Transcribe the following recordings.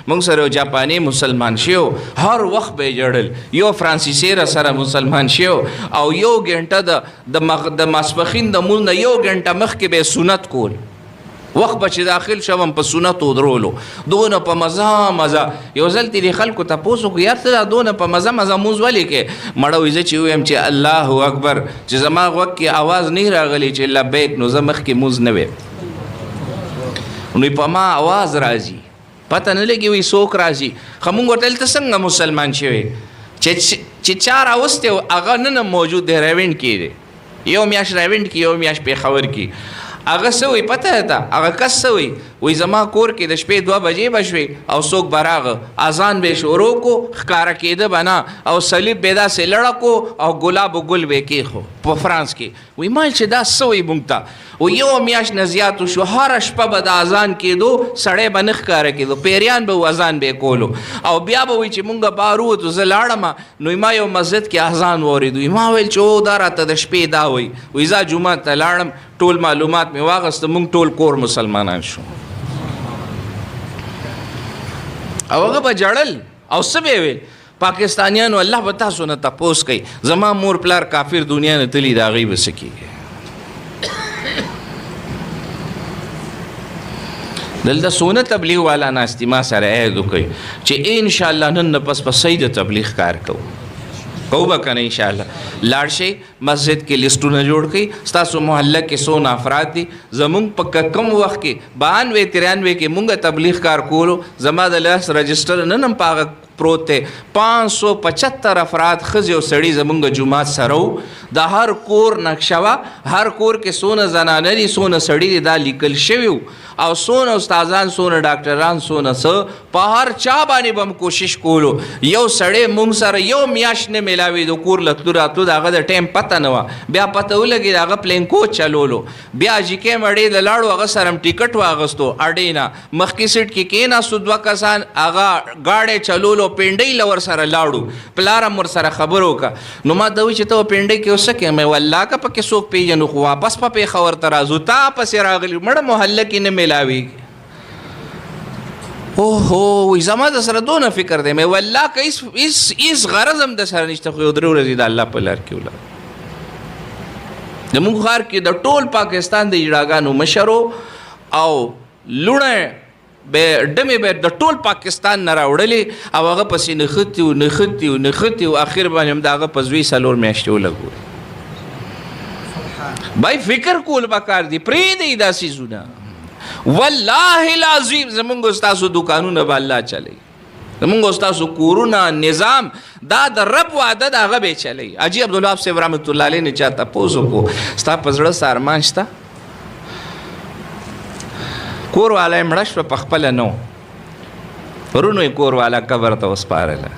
مونږ سره جاپانی مسلمان شیو هر وخت به جړل یو فرانسیسی را سره مسلمان شیو او یو غنټه د ماسپخین د مون یو غنټه مخکې به سنت کول وخت بچ داخل شوم په سنت ودرولو دونه په مزه یو ځل تیری خلکو ته پوسو کو یار ته دونه په مزه موز ولې کې مړو عزت چې ویم چې الله اکبر چې زما وخت کې आवाज نه راغلی چې لبیک نو زمخ کې موز نه وي نو په ما आवाज راځي پته نه لګي وي څوک راځي خمون ورتل ته څنګه مسلمان شوی چې چار اوسته هغه نه موجود دی ریوند کې یو میاش ریوند کې یو میاش په خبر کې هغه سوی پته ده هغه کس سوی وای زما کور کې د شپې 2 بجې بشوي او څوک براغه اذان به شروع کو ښکارا کېده بنا او صلیب بيدا سه لړکو او ګلاب ګل به کې خو په فرانس کې وای مال چې دا سوی بونتا و یو میاش نزیات شو هر شپه به د اذان کېدو سړې بنخ کار کېدو پیریان به اذان به کولو او بیا به وای چې مونږه بارو ته زلاړم نو ما یو مسجد کې اذان وریدو ما ویل چې او دراته د شپې دا وای ځا جمعه ته لاړم ټول معلومات می واغست مونږ ټول کور مسلمانان شو او هغه به جړل او سبه ویل پاکستانیانو الله به تاسو نه تپوس کوي زما مور پلار کافر دنیا نه تلی دا غي وسکیږي دلته سونه تبلیغ والا ناستی ما سره عہد وکي چې ان شاء الله نن پس صحیح تبلیغ کار کوو کوبه کنه ان شاء الله لاړ شي مسجد کې لیسټونه جوړ کړي تاسو محله کې 100 افراد دي زمونږ په کم وخت کې 92 93 کې مونږه تبلیغ کار کولو زما د لاس رجسٹر نن پاغه پروت 575 افراد خزي او سړي زمونږ جمعات سره د هر کور نقشوا هر کور کې سونه زنانه دي سونه سړي دي دا لیکل شوی او سونه استادان سونه ډاکټران سونه س په هر چا باندې بم کوشش کولو یو سړی مونږ سره یو میاش نه ملاوي د کور لتلو راتلو دغه د ټیم پته نه و بیا پته ولګي دغه پلین کو چلولو بیا جکه مړې د لاړو هغه سره ټیکټ واغستو اډینا مخکې سیټ کې کینا سودوا کسان هغه گاډي چلولو پینډي لور سره لاړو پلارم ور سره خبرو کا نو ما دوی چې ته پینډي کې وسکه مې والله کا پکې څوک پیجنو خو واپس په خبر ترازو تا پس راغلی مړ محله کې نه ملاوي اوه زما د سره دونه فکر دی مې والله که هیڅ غرض هم د سره نشته خو درو ورځې د الله په لار کې ولا د موږ ښار کې د ټول پاکستان د اجراګانو مشرو او لونه به ډمې به د ټول پاکستان نه راوړلې او هغه پسې نښتي او اخر باندې هم د هغه په زوی 4 میاشتې ولګول بای فکر کول پکار دی پرې دی دا سيزونه والله العظیم زمونږ استاسو دکانونه به الله چلی زمونږ استاسو کورونه نظام دا د رب وعده د هغه به چلی اجي عبدالوهاب صاحب رحمت الله علیه نه چاته پوسو کو ستا په زړه سارمان شته کور والا مړ شو په خپل نو ورونو کور والا قبر ته وسپارله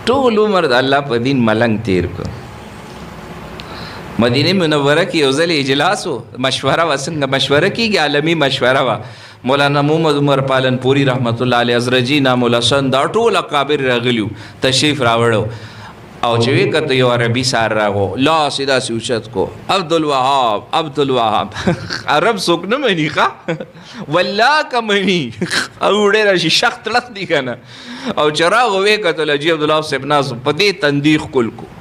ټول عمر د الله په دین ملنګ تیر کو مدینه منوره کې یو ځل اجلاس و مشوره وسنګ مشوره کېږي عالمي مشوره وا مولانا محمد عمر پالنپوري رحمت الله علیه حضرتجی نام الحسن دا ټول اکابر راغلیو تشریف راوړو او چې وکړه یو عربي سار راغو لا سیدا سوچت کو عبدالوهاب عرب څوک نه مني ښه والله که مني او ډېر شي شخ تړخ دي که نه او چې راغو وکتل اجي عبدالوهاب صاحب ناز په دې تندیخ کل کو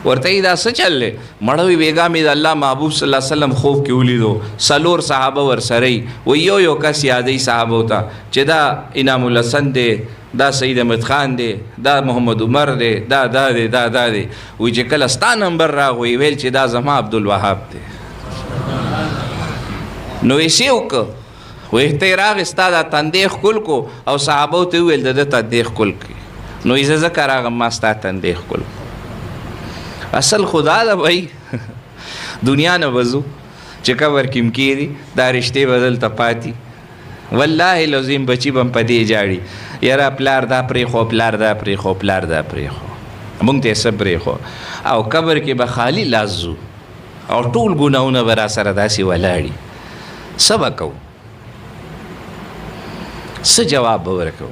ورته دا څه چلې مړوي بیګا مې د الله محبوب صلی الله علیه وسلم خوب کې ولیدو 4 صحابه ور سره و یو کس یادې صحابه وتا چې دا انعام الحسن دی دا سید احمد خان دی دا محمد عمر دی دا دی وی چې کله ستا نمبر راغوي ویل چې دا زما عبدالوهاب دی نو یې سیوک وې ته راغ ستا دا تندیخ کول کو او صحابه ته ویل د تندیخ کول کی نو یې ذکر راغ ما ستا تندیخ کول اصل خدا دا بھائی دنیا نه وضو چې قبر کې مکیری دا رشته بدل تپاتی والله لازم بچی بم پدې جاړي یاره پلار دا پرې خو مونږ ته صبر خو او قبر کې به خالی لازو او ټول ګناونه ورا سره داسي ولاړی سبق کو څه جواب ورکو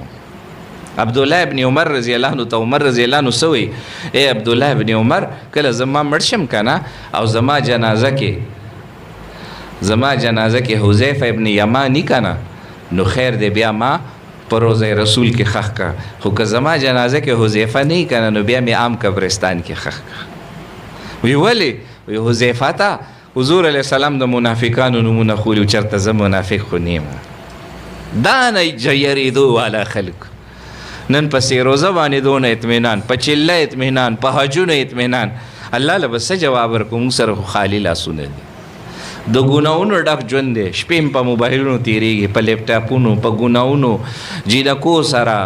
عبدالله ابن عمر رضی الله عنه ته عمر رضی الله عنه سوی اے عبدالله ابن عمر کله زما مرشم کنه او زما جنازه کې حذیفه ابن یمانی کنه نو خیر دی بیا ما په روضه رسول کې خښ کا، خو که زما جنازه کې حذیفه نه کنه نو بیا مې عام قبرستان کې خښ کا. وی ولې؟ وی حذیفه ته حضور علیه السلام د منافقانو نومونه خولي، چېرته زه منافق خو نه یم. دا نه یریدو والا خلک نن په سیروزه باندې دونه اطمینان، په چله اطمینان، په حجونه اطمینان. الله له به څه جواب ورکړو؟ موږ سره خو خالي لاسونه دي، د ګناهونو ډک ژوند دی. شپې هم په موبایلونو تېرېږي، په لیپټاپونو، په ګناهونو جینکو سره.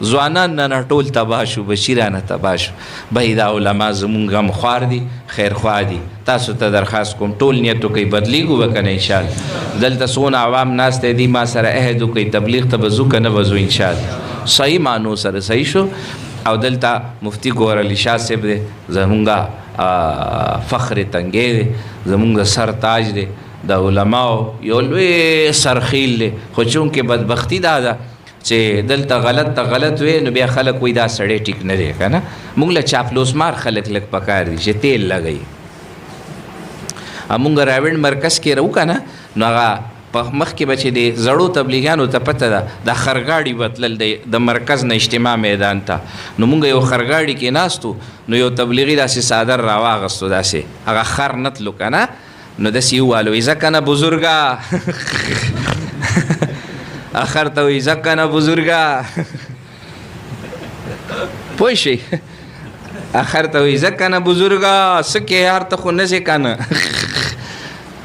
ځوانان نن ټول تباه شو، بشیرانه تباه شو. بهی دا علما زمونږ غمخوار دي، خیرخوا دي. تاسو ته درخواست کوم ټول نیت وکئ، بدلیږو به که نه انشاءالله. دلته څونه عوام ناست دي، ما سره عهد وکئ تبلیغ ته به ځو که نه به ځو انشاءالله. صحیح معنو سره صحیح شو. او دلته مفتی ګوهر علي شاه صاحب دی، زمونږ فخر تنګی دی، زمونږ سر تاج دی، د علماو یو لوی سرخیل دی. خو چونکې بدبختی دا ده چې دلته غلط ته غلط وی نو بیا خلک وایي دا سړی ټیک نه دی که نه. مونږ له چاپلوس مار خلک لږ پکار دي چې تیل لګوي. مونږ راویډ مرکز کې راو که نه نو هغه په مخکې به چې د زړو تبلیغیانو ته پته ده د خرګاډي به تلل دی د مرکز نه اجتماع میدان ته. نو مونږ یو خرګاډي کې ناستو، نو یو تبلیغي داسې څادر راواغستو، داسې هغه خر نه تلو که نه. نو داسې ووالو وایي ځه که نه بزرګه اخر ته وایي ځه که نه بزرګه پوه شئ، اخر ته وایي ځه که نه بزرګه څه کې یار ته خو نه ځې که نه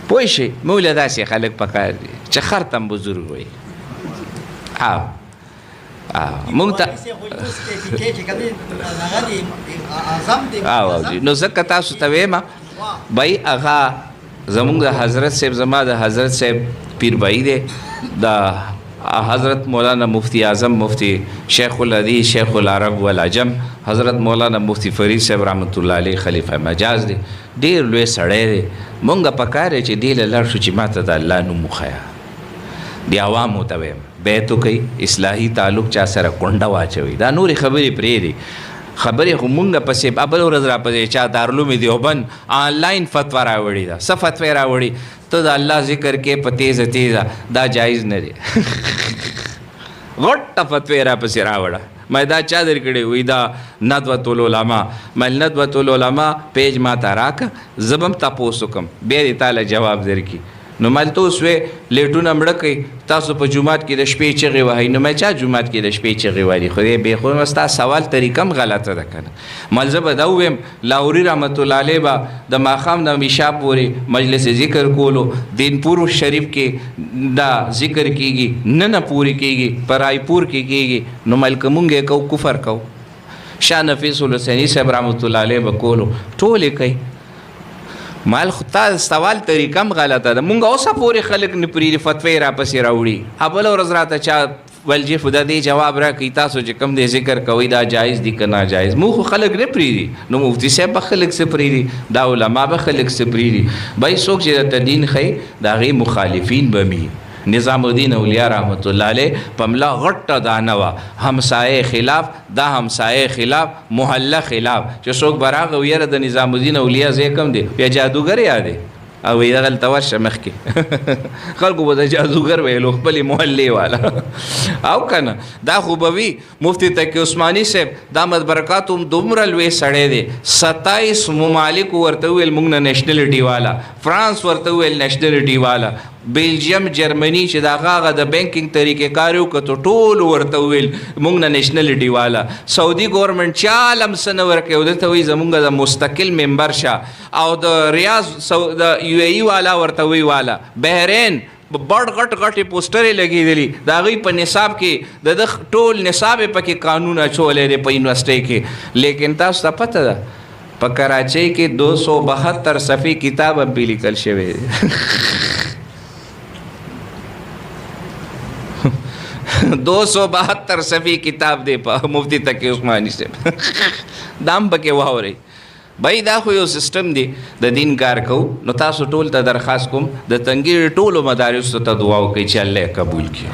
پوه شئ. موږ له داسې خلک پکار دي چې خر ته هم بزرګ وایي. مونږ ته نو ځکه تاسو ته ویمه بھائی هغه زمونږ د حضرت صاحب، زما د حضرت صاحب پیر بھائی دی، د حضرت مولانا مفتی اعظم مفتی شیخ الحدیث شیخ العرب والعجم حضرت مولانا مفتی فرید صاحب رحمت الله علیه خلیفہ مجاز دی. ډېر لوی سړی دی. مونږ پکار دی چې دې له لاړ شو چې ماته د الله نوم وښیه. د عوامو ته ویم بیت وکئ، اصلاحي تعلق چا سره کونډه واچوئ. دا نورې خبرې پرېږدي. خبرې خو مونږ پسې بل ورځ راپسې چا دارالعلوم دیوبند آنلاین فتوا راوړې ده. څه فتوی راوړي؟ ته د الله ذکر کې په تیزه تیزه، دا جایز نه دی. غټه فتوی راپسې راوړه. ما دا چا درکړې؟ وایي دا ندوة العلماء. ما ندوة العلماء پیج ما ته راکه، زه به هم تپوس وکړم، بیا دې تاله جواب درکړي. نو مال ته اوس وی لیټونه مړه کوي، تاسو په جومات کې د شپې چغې وهئ. نو ما چا جومات کې د شپې چغې وهلي؟ خو دې بېخو ستا سوال طریقه هم غلطه ده که نه. مال زه به دا وویم لاهوري رحمت الله علیه به د ماښام نه عشاء پورې مجلس ذکر کولو، دینپور شریف کې دا ذکر کېږي، نه پورې کېږي، په رایپور کې کېږي. نو مال که مونږ یې کوو کفر کوو. شاه نفیس الحسیني صاحب رحمت الله علیه به کولو، ټولې کوي. مال خو تا سوال طریقه هم غلطه ده. مونږ اوسه پورې خلک نه پرېږدي فتوی راپسې راوړي. بله ورځ راته چا ویل چې خو د دې جواب راکړئ تاسو چې کوم دی ذکر کوئ دا جایز دي که ناجایز. مونږ خو خلک نه پرېږدي. نو مفتي صاحب به خلک څه پرېږدي، دا علما به خلک څه پرېږدي. بھائی څوک چې درته دین ښیي د هغې مخالفین به وي. نظام الدین اولیاء رحمت الله علیه په ملا غټه دانه وه، همسایه خلاف، دا همسایه خلاف، محله خلاف. چې څوک به راغی ویره د نظام الدین اولیاء ځای کوم دی؟ یا جادوګر یا دی؟ او وی دغلته ورشه مخکې خلکو به د جادوګر ویلو خپلې محلې والا او که نه. دا خو به وي مفتی تقی عثماني صاحب دامت برکاتو هم دومره لوی سړی دی. 27 ممالکو ورته وویل موږ نه نیشنلټي والا، فرانس ورته وویل نیشنلټي والا، بیلجیم جرمني چې د هغه د بینکینګ طریقې کار وکړو ټول ورته وویل موږ نه نیشنلټي والا. سعودي ګورنمنټ چاله هم څه نه ورکوي، دلته وایي زمونږ د مستقل ممبر شه. او د ریاض د یو ای والا ورته وی والا، بحرین بڑ غټ غټې پوسټرې لګېدلي د هغوی په نصاب کې د ټول نصاب یې پکې قانون اچولی دی په یونیورسټۍ کې. لیکن تاسو ته پته ده په کراچۍ کې 272 صفحې کتاب هم پې لیکل شوی دی 272 صفحې کتاب دی په مفتی تقی عثماني صاحب دا هم پکې واورئ. بھائی دا خو یو سسټم دی د دین کار کوو. نو تاسو ټول ته درخواست کوم د تنګیر ټولو مدارسو ته دعا وکړئ چې الله یې قبول کړي،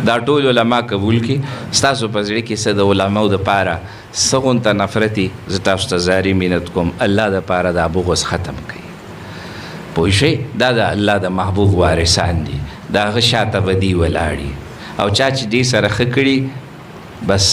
دا ټول علما قبول کړي. ستاسو په زړه کې څه د علماو دپاره څه غونته نفرت وي، زه تاسو ته زاري مینت کوم الله دپاره دا بغض ختم کړي. پوه شئ، دا د الله د محبوب وارثان دي، د هغه شاته به دي ولاړ او چا چې دې سره ښه کړي بس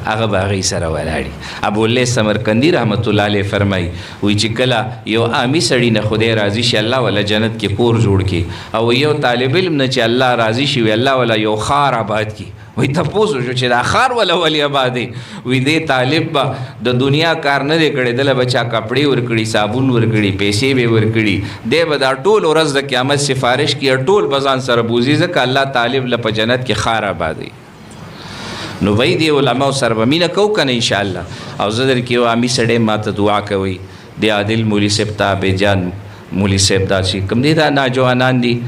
هغه به هغې سره ولاړي. ابواللیث سمرقندي رحمت الله علیه فرمایي وایي چې کله یو عامي سړي نه خدای راضي شي الله والا جنت کې کور جوړ کړي او یو طالب علم نه چې الله راضي شي وي الله والا یو ښار آباد کړي. وایي تپوس وشو چې دا ښار والا ولې آباد دی؟ وایي دې طالب به د دنیا کار نه دی کړی دله به چا کپړې ورکړي صابون ورکړي پیسې به ورکړي دی به دا ټول ورځ د قیامت سفارش کړي ټول به ځان سره بوځي ځکه الله طالب له په جنت کې ښار آباد دی. نو وای دی علماء سره به مینه کوو که نه انشاءالله. او زه در کې یو عامي سړی ما ته دعا کوئ د عادل مولي صاحب ته عبیجان مولي صاحب دا چې کوم دی دا ناجوانان دي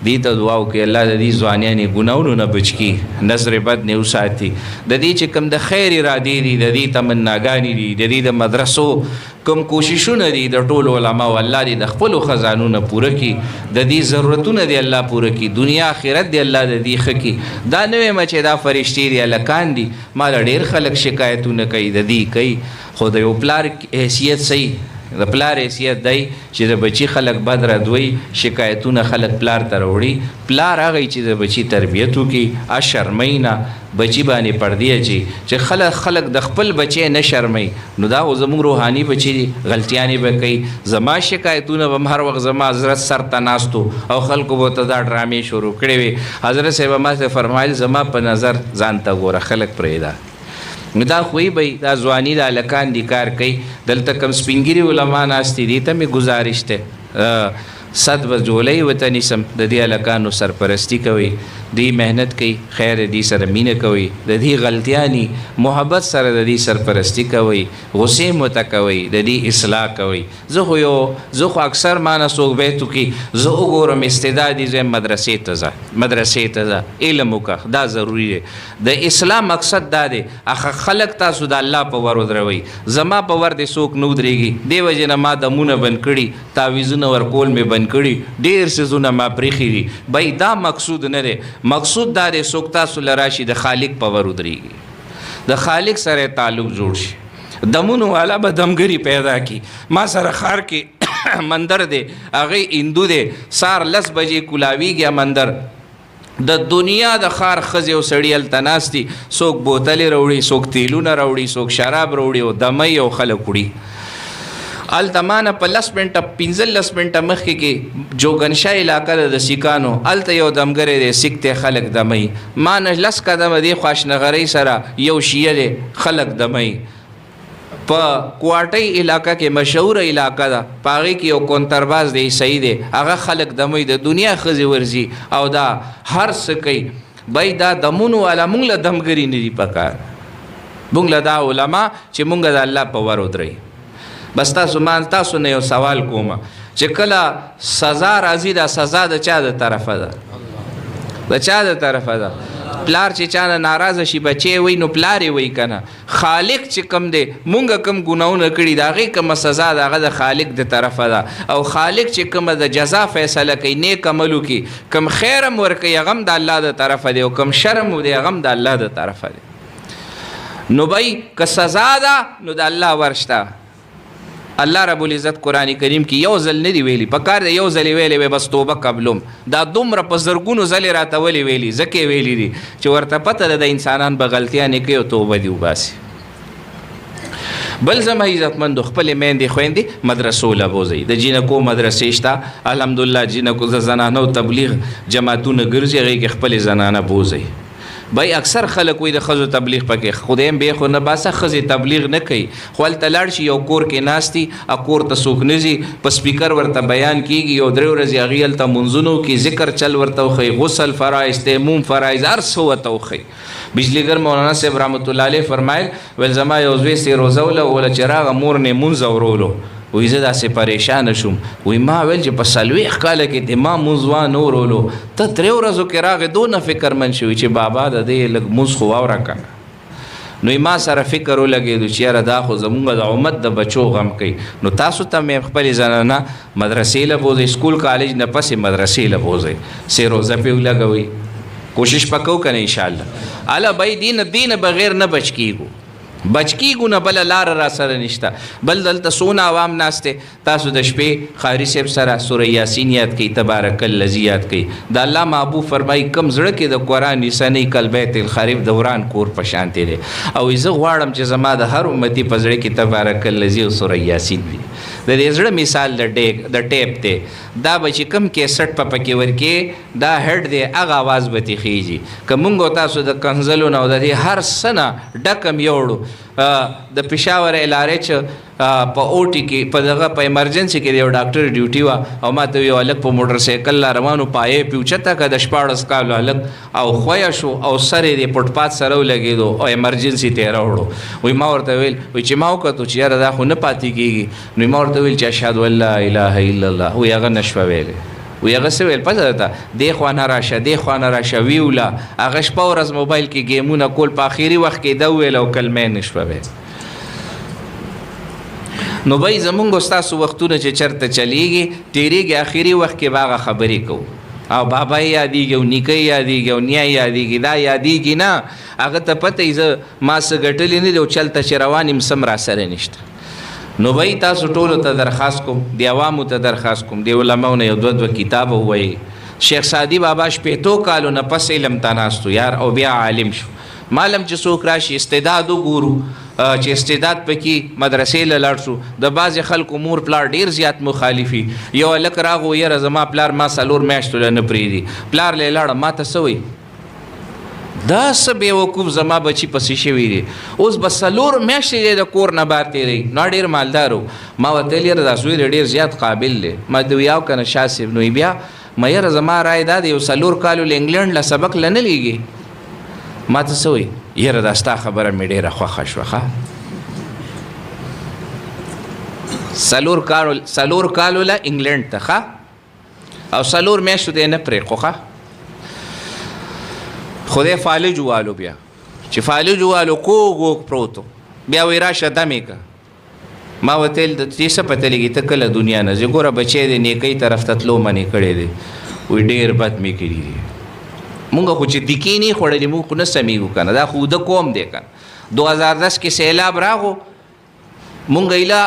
دې ته دعا وکړي الله د دې ځوانیانې ګناهونو نه بچ کړي نظر بد نه وساتي. د دې چې کوم د خیر ارادې دي د دې تمناګانې دي د دې د مدرسو کوم کوششونه دي د ټولو علماو الله دې د خپلو خزانونه پوره کړي د دې ضرورتونه دي الله پوره کړي دنیا آخرت دې الله د دې ښه کړي. دا نه وایم چې دا فرشتې دي هلکان دي ما له ډېر خلک شکایتونه کوي د دې کوي خو د یو پلار حیثیت صحیح د پلار حیثیت دی چې د بچي خلک بد ردوي شکایتونه خلک پلار ته راوړي. پلار هغه چې د بچي تربیت وکړي شرمۍ نه بچي باندې پردې اچي چې خلک د خپل بچی نه شرمۍ نو دا خو زموږ روحاني بچي دي غلطیانې به کوي. زما شکایتونه به هر وخت زما حضرت سر ته ناستو او خلکو به ته دا ډرامې شروع کړې وي. حضرت صاحب ما ته فرمایل زما په نظر ځان ته ګوره خلک پرېږده. نو دا خوی به دا ځواني د هلکان دي کار کوي دلته کوم سپین ږیري علما ناستي دي ته مې ګزارش دی صد به جولۍ ورته نیسم د دې هلکانو سرپرستي کوئ دی محنت کوي خیر دې سره مینه کوئ د دې غلطیانې محبت سره د دې سرپرستي کوئ غصې مته کوئ د دې اصلاح کوئ. زه خو اکثر مانه څوک بیت وکړي زه وګورم استعداد یې مدرسې ته ځه علم وکړه دا ضروري دی. د اصلاح مقصد دا دی خلک تاسو د الله په ور ودروئ زما په ور دې څوک نه ودرېږي دې وجې نه ما دمونه بند کړي تعویضونه ورکول مې بند کړي ډېر څیزونه ما پرېښي دي. بای دا مقصود نه دی مقصود دا دی څوک تاسو له راشي د خالق په ور ودرېږي د خالق سره تعلق جوړ شي دمونو والا به دمګري پیدا کړي. ما سره ښار کې مندر دی هغې هندو دی سار 10 بجې کولاویږي مندر د دنیا د ښار ښځې او سړي هلته ناستي څوک بوتلې راوړي څوک تیلونه راوړي څوک شراب راوړي او دمی او خلک وړي. هلته ما نه په 10 منټه 15 منټه مخکې کې جوګنشا علاقه ده د سیکانو هلته یو دمګری دی سیک دی خلک دمی ما نه 10 قدمه دی خواشنغرۍ سره یو شیعه دی خلک دمی. په کوارټۍ علاقه کې مشهوره علاقه ده په هغې کې یو کونترباز دی عیسائی دی هغه خلک دمی د دنیا ښځې ورځي او دا هر څه کوي. بای دا دمونو والا مونږ له دمګري نه دي پکار مونږ له دا علما چې مونږ د الله په ور ودرئ. بس تاسو نه یو سوال کوم چې کله سزا راځي دا سزا د چا د طرفه ده د چا د طرفه ده؟ پلار چې چا نه ناراضه شي بچی وي نو پلار یې وي که نه خالق چې کم دی مونږ کم ګناهونه کړي د هغې کومه سزا د هغه د خالق د طرفه ده او خالق چې کومه د جزا فیصله کوي نیک عمل وکړي کم خیر هم ورکوي هغه هم د الله د طرفه دی او کم شر هم دی هغه هم د الله د طرفه دی. نو بای که سزا ده نو د الله ورشته. الله رب العزت قرآن کریم کې یو ځل نه دی ویلي پکار دی یو ځل یې ویلی وی بس توبه قبلم دا دومره په زرګونو ځلې راته ولې ویلي ځکه یې ویلي دي چې ورته پته ده د انسانان به غلطیانې کوي او توبه دې وباسي. بل زما عزتمندو خپلې میندې خویندې مدرسو له بوځئ د جینکو مدرسې شته الحمدلله جینکو د زنانو تبلیغ جماعتونه ګرځي هغې کې خپلې زنانه بوځئ. بای اکثر خلک وي د ښځو تبلیغ پکې خدای هم بیا خو نه باسه ښځې تبلیغ نه کوي خو هلته لاړ شي یو کور کې ناستي کور ته څوک نه ځي په سپیکر ورته بیان کېږي یو 3 ورځې هغې هلته منځونو کې ذکر چل ورته وښیي غسل فرایض تیمم فرایض هر څه ورته وښیي. بجلیګر مولانا صاحب رحمت الله علیه فرمایل ویل زما یو زوی سې روزه وله چې راغه مور نه مونځ اورولو وی زه داسې پریشانه شوم وی ما ویل چې په 40 کاله کې د ما مونځ وانه ورولو ته 3 ورځو کې راغې دونه فکرمند شوي چې بابا د دې لږ مونځ خو واوره کنه. نو ما سره فکر ولګېدو چې یاره دا خو زمونږ د امت د بچو غم کوي نو تاسو ته مې خپلې زنانه مدرسې له بوځئ سکول کالج نه پسې مدرسې له بوځئ سې روزه پې ولګوئ کوشش به کوو که نه انشاءالله. هله بای دین بغیر نه بچ کېږو بچ کیږو نه بله لاره را سره نشته. بل دلته څونه عوام ناسته، تاسو د شپې قاري صاحب سره سوره یاسین یاد کوي، تبارک الذی یاد کوي. د الله محبوب فرمایي کم زړه کې د قرآن نسنۍ کل بیت الخریف دوران کور په شانتې دی. او زه غواړم چې زما د هر امتي په زړه کې تبارک الذی او سوره یاسین وي. د دې زړه مثال د ټیپ دی. دا به چې کم کیسټ په پکې ورکې دا هډ دی هغه آواز به تېخېږي. که مونږ تاسو د کنځلو نه او د دې هر څه نه ډکم یوړو د پېښور LRH په اوټي کې په دغه په ایمرجنسي کې د یو ډاکټر ډیوټي وه او ما ته یو هلک په موټر سایکل لا روانو پایې پې اوچته که د 14 کالو هلک او خویه شو او سر یې د فوټپات سره ولګېدو او ایمرجنسي ته یې راوړو. وایي ما ورته ویل وایي چې ما وکتو چې یاره دا خو نه پاتې کېږي. نو ما ورته ویل چې اشهد ان لا اله الا الله. وایي هغه نه شوه ویلی. وی هغه څه ویل پته درته دې خوا نه راشه دې خوا نه راشه ویوله. هغه شپه ورځ موبایل کې ګیمونه کول، په آخري وخت کې ده وویل او کلمه یې نه شوه ویل. نو بای زمونږ ستاسو وختونه چې چرته چلیږي تیریږي، آخري وخت کې به هغه خبرې کوو او بابا یې یادېږي او نیکه یې یادېږي او نیا یې یادېږي. دا یادېږي نه، هغه ته پته یي زه ما څه ګټلي نه دي او چلته چې روان یم څه را سره نشته. نو بای تاسو ټولو ته درخواست کوم، د عوامو ته درخواست کوم، د علماو نه یو دوه کتاب ووایي. شیخ سعدي بابا 15 کالو نه پس علم ته ناستو یار او بیا عالم شو. معلم چې څوک راشي استعداد وګورو چې استعداد پکې مدرسې له لاړ شو. د بعضې خلکو مور پلار ډېر زیات مخالفي. یو هلک راغو یاره زما پلار ما 4 میاشتو له نه پرېږدي. پلار له یې لاړه ما ته څه وایي دا څه بېوقوف زما بچي پسې شوي دي. اوس به 4 میاشتې دی د کور نه بار تېروي. نو ډېر مالدار و. ما ورته ویل یاره دا زوی دی ډېر زیات قابل دی. ما ته وی او که نه شاه صاحب. نو بیا ما یاره زما رای دا دی یو 4 کالو له انګلنډ له سبق له نه لیږي. ما ته څه وایي یاره دا ستا خبره مې ډېره خوښه شوه. ښه 4 کالو له انګلنډ ته ښه او 4 میاشتو دی نه پرېښو. ښه خدای فالج والو بیا چې فالج والو کوږ پروتو بیا وی راشه دمې که. ما ورته ویل دې څه پته لګي ته کله دنیا نه ځې. ګوره بچی دی نیکۍ طرف ته تلو منې کړی دی. وی ډېر بد مې کړي دي. مونږ خو چې دیکې نه خوړلې مونږ خو نه سمیږو که نه. دا خو د قوم دی که نه. 2010 کې سیلاب راغو مونږ ایله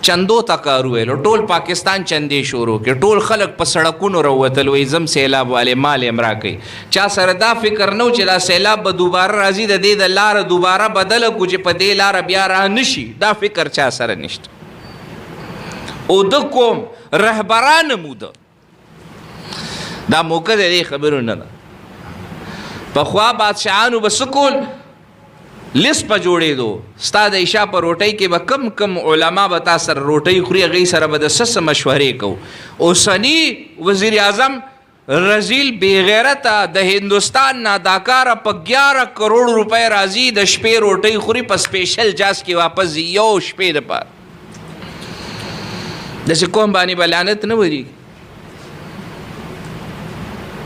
چندو ته کار وویلو. ټول پاکستان چندې شروع کړې. ټول خلک په سړکونو راووتل وایي زم سیلاب والې مال یې راکوي. چا سره دا فکر نه و چې دا سیلاب به دوباره راځي د دې د لاره دوباره بدله کړو چې په دې لاره بیا را نشي. دا فکر چا سره نشته. او د قوم رهبران موده دا موقع د دې خبرو نه ده. پخوا بادشاهانو به څه کول لیست په جوړېدو. ستا د عشا په روټۍ کې به کم کم علما به تا سره روټۍ خوري، هغوی سره به د څه مشورې کوو. اوسني وزیر اعظم رزیل بېغیرته د هندوستان نه دا کاره په 11 کروڑ روپۍ راځي د شپې روټۍ خوري په سپیشل جاز کې واپس ځي یو شپې دپاره. داسې قوم باندې به لعنت نه ورېږي.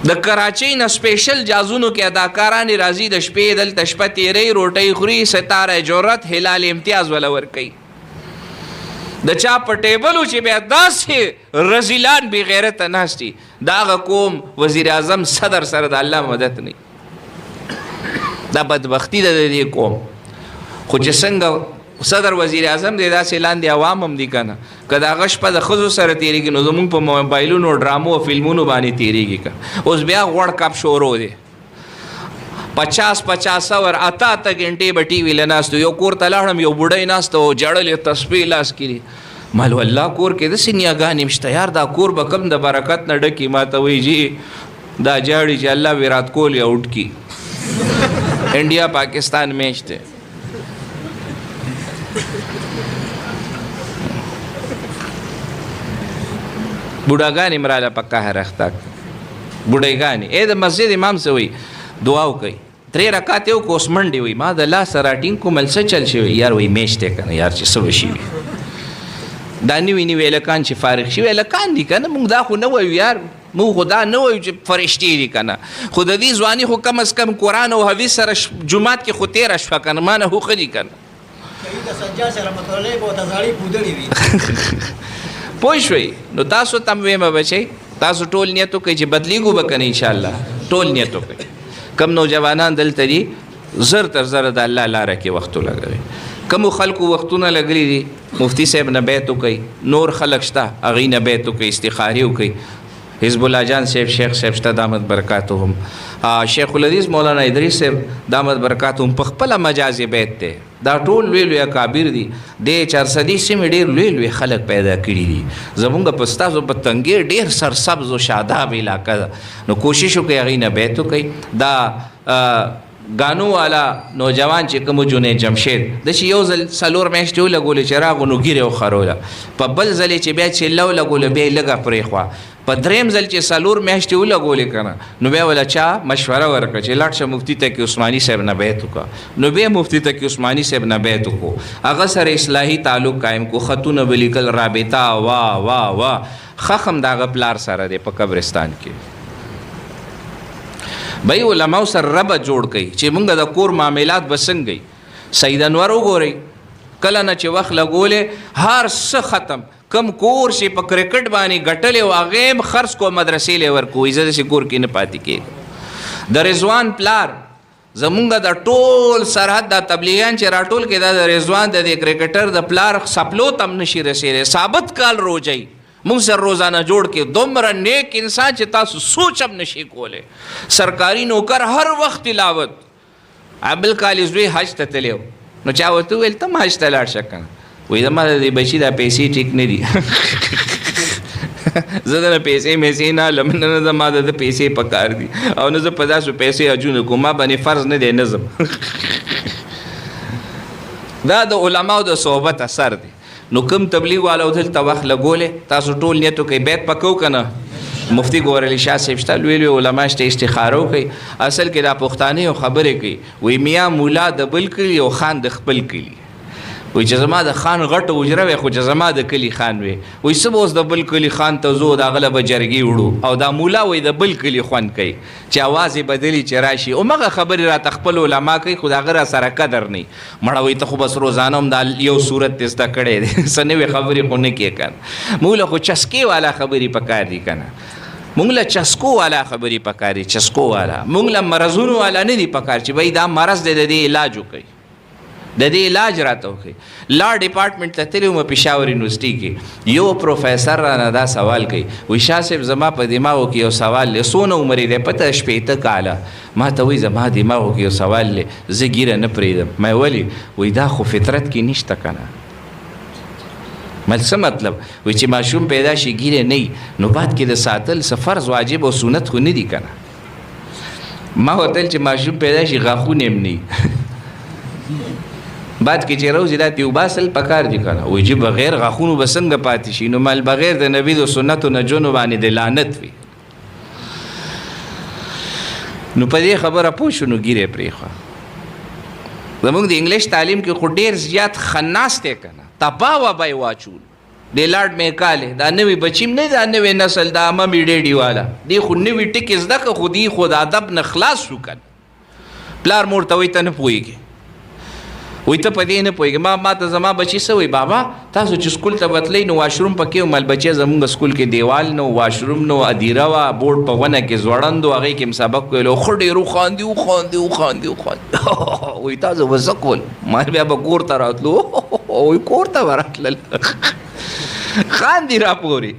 د کراچۍ نه سپیشل جازونو کې اداکارانې راځي د شپې دلته شپه تېرئ روټۍ خوري ستاره جرت هلال امتیاز وله ورکوي. د چا په ټیبلو چې بیا داسې رزیلان بې غیرته ناست دي د هغه قوم وزیر اعظم صدر سره د الله مدد نه. دا بدبختي ده د دې قوم. خو چې څنګه صدر وزیر اعظم دی داسې لاندې عوام هم دي که نه. که د هغه شپه د ښځو سره تېرېږي نو زمونږ په موبایلونو ډرامو او فلمونو باندې تېرېږي که. اوس بیا غوړ کپ شروع دی. 50 اور 8 غنټې به ټي وي له ناستو. یو کور ته لاړم یو بوډۍ ناسته او جړلې تسبیح لاس کړي. مالو الله کور کې داسې نیاګانې شته یار دا کور به کم د برکت نه ډکي. ما ته وایي جي دا جاړي چې الله ویرات کوهلی آؤٹ کی. انډیا پاکستان میچ دی. بوډاګانې مراله په قهر اخته بوډۍ د مسجد امام څه وایي دعا وکوئ. 3 رکعات یې وکړو اوس منډې وایي ما د لاسه راټینګ کوم څه چل شوی یار وایي میچ دی که نه یار چې څه وشي وي. دا نوي نوي هلکان چې فارغ شوي هلکان دي که نه. مونږ دا خو نه وایو یار. مونږ خو دا نه وایو چې فرشتې دي که نه. خو د دې ځواني خو کم از کم قرآن او حدیث سره جومات کې خو تېره شوه که نه. ما نه خو ښه دي که نه. پوه شوئ. نو تاسو ته م ویمه بچئ تاسو ټول نیت وکئ چې بدلیږو به که نه انشاءالله. ټول نیت وکئ. کم نوجوانان دلته دي زر تر زر د الله لاره کې وخت لګوي. کوم خلکو وختونه لګلي دي مفتی صاحب نه بیت وکي، نور خلک شته هغې نه بیت وکي، استخاري وکي. حزب الله جان صاحب، شیخ صاحب شته دامت برکاتهم، شیخ الحدیث مولانا ادریس صاحب دامت برکاتهم په خپله مجازي بیت دی. دا ټول لوی لوی اکابر دي. د 400 سیمې ډېر لوی لوی خلک پیدا کړي دي. زمونږ په ستاسو په تنګې ډېر سرسبز و شاداب علاقه ده، نو کوشش وکړئ هغې نه بیت وکئ. دا ګانو والا نوجوان چې کوم جنید جمشید د چې یو ځل 4 میاشتې ولګولې چې راغو نو ګیرې وخروله، په بل ځل چې بیا چله ولګوله بیا یې لږه پرېښوه، په درېیم ځل چې 4 میاشتې ولګولې که نه نو بیا وله چا مشوره ورکړه چې لاړ شه مفتي تقي عثماني صاحب نه بیت وکړه. نو بیا مفتي تقي عثماني صاحب نه بیت وکړو، هغه سره اصلاحي تعلق قایم کو، خطونه به لیکل، رابطه واه واه واه. خخم د هغه پلار سره دی په قبرستان کې. بھئی علماء سره ربط جوړ کړئ چې مونږ د کور معاملات به څنګه وي. سید انور وګورئ کله نه چې وخت لګولې هر څه ختم. کم کور چې په کرکټ باندې ګټلې و هغې هم خرڅ کو، مدرسې لی ورکوي، زه داسې کور کې نه پاتې کېږم. د رضوان پلار زمونږ د ټول سرحد د تبلیغیان چې راټول کې دا د رضوان د دې کرکټر د پلار سپلو تم نشي رسېدی. ثابت کال روجئ مونږ سره روزانه جوړ کې، دومره نیک انسان چې تاسو سوچ هم نشي کولی. سرکاري نوکر هر وخت تلاوت. بل کال زوی حج ته تللی نو چا ورته وویل ته هم حج ته لاړ شه که نه. وایي زما د دې بچي دا پیسې ټیک نه دي. زه دنه پیسې میسې نه هلم، نه زما د پیسې پکار دي او نه زه په داسې پیسې حجونه کوم، ما باندې فرض نه دی نظم. دا د علماو د صحبت اثر دی. نو کوم تبلیغ والا دلته وخت لګولې تاسو ټول نیت وکئ بیت پکو که نه. مفتی ګور علی شاه صاحب شته، لوی لوی علما شته، استخاره وکئ. اصل کې دا پښتانه یو خبرې کوي، وایي میاں مولا د بل کلي او خان د خپل کلي. وایي چې زما د خان غټه حجره وی خو چې زما د کلي خان وی. وایي څه به اوس د بل کلي خان ته ځو د هغه له به جرګې وړو او دا مولا وایي د بل کلي خوند کوي چې اواز یې بدلي چې راشي. همغه خبرې راته خپل علما کوي خو د هغه را سره قدر نه. مړه وایي ته خو بس روزانه هم دا یو صورت دې زده کړی دی، څه نوې خبرې خو نه کیې که نه. موږ له خو چسکې والا خبرې پکار دي که نه. مونږ له چسکو والا خبرې پکار دي، چسکو والا. مونږ له مرضونو والا نه دي پکار چې بھئی دا مرض دی د دې علاج وکړي، د دې علاج راته وکړي. لا ډپارټمنټ ته تللی وم پېښور یونیورسټي کې، یو پروفیسر رانه دا سوال کوي، وایي شاه صاحب زما په دماغو کې یو سوال دی. څونه عمر یې دی؟ پته 80 کاله. ما ته وایي زما دماغو کې یو سوال دی، زه ګیره نه پرېږدم. ما ولې؟ وایي دا خو فطرت کې نشته که نه. مل څه مطلب؟ وایي چې ماشوم پیدا شي ګیره نه وي نو بعد کې د ساتل څه فرض واجب او سنت خو نه دي که نه. ما ورته ویل چې ماشوم پیدا شي غاښونه هم نه وي بعد کې چې روزي دا تې وباسل پکار دي که نه. وایي چې بغیر غاښونو به څنګه پاتې شي؟ نو مال بغیر د نبي د سنتو نه جونو باندې د لعنت وي. نو په دې خبره پوه شو نو ګیرې پرېښوه. زمونږ د انګلیش تعلیم کې خو ډېر زیات خناس دی که نه، تباه وبه یې واچول. د لارډ میکالې دا نوي بچیم نه دا نوی نسل دا ممی ډیډي والا دی خو نوي ټکي زده که خو دی خو د ادب نه خلاص شو که نه. پلار مور ته وایي ته نه پوهېږې، وایي ته په دې نه پوهېږې. ما ته زما بچي څه وایي، بابا تاسو چې سکول ته بتلی نو واشروم پکې و. مال بچی زمونږ سکول کې دیوال نو، واشروم نو، ادیره وه، بورډ په ونه کې ځوړند و، هغې کې م سبق ویلو. خو ډېر وخاندي وخاندي وخاندي وخاندي. وایي تاسو به څه کول؟ ما بیا به کور ته راتلو. وایي کور ته به راتلل خاندي را پورې